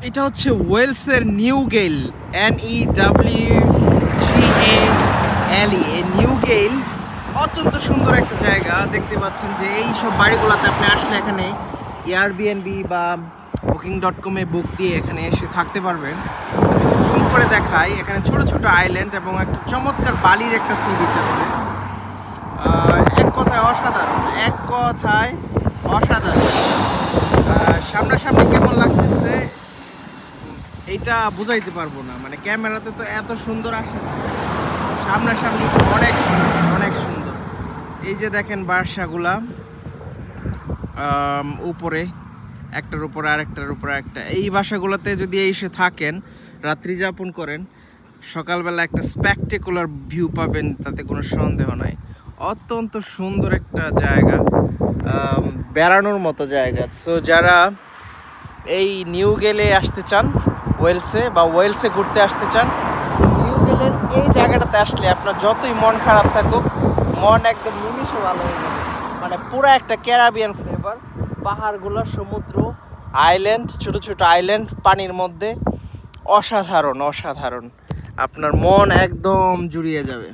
এটা হচ্ছে ওয়েলসের নিউগেইল, NEWGALE। এই নিউগেইল অত্যন্ত সুন্দর একটা জায়গা। দেখতে পাচ্ছেন যে এই সব বাড়িগুলোতে আপনি আসলে এখানে এয়ারবিএনবি বা booking.com-এ বুক দিয়ে এখানে এসে থাকতে পারবেন। জুম করে দেখাই, এখানে ছোট ছোট আইল্যান্ড এবং একটা চমৎকার বালির একটা সি বিচ আছে। এক কথায় অসাধারণ, এক কথায় অসাধারণ। সামনাসামনি কেমন লাগতেছে এইটা বুঝাইতে পারবো না, মানে ক্যামেরাতে তো এত সুন্দর আসে, সামনাসামনি অনেক সুন্দর, অনেক সুন্দর। এই যে দেখেন বাসাগুলা উপরে একটার উপর আরেকটার উপর একটা। এই বাসাগুলোতে যদি এসে থাকেন, রাত্রি যাপন করেন, সকালবেলা একটা স্পেকটেকুলার ভিউ পাবেন, তাতে কোনো সন্দেহ নাই। অত্যন্ত সুন্দর একটা জায়গা, বেড়ানোর মতো জায়গা। সো যারা এই নিউগেলে আসতে চান, ওয়েলসে বা ওয়েলসে ঘুরতে আসতে চান, নিউগেলের এই জায়গাটাতে আসলে আপনার যতই মন খারাপ থাকুক, মন একদম নিমিষে ভালো হয়ে যাবে। মানে পুরো একটা ক্যারাবিয়ান ফ্লেভার, পাহাড়গুলো, সমুদ্র, আইল্যান্ড, ছোট ছোট আইল্যান্ড পানির মধ্যে, অসাধারণ অসাধারণ। আপনার মন একদম জুড়িয়ে যাবে।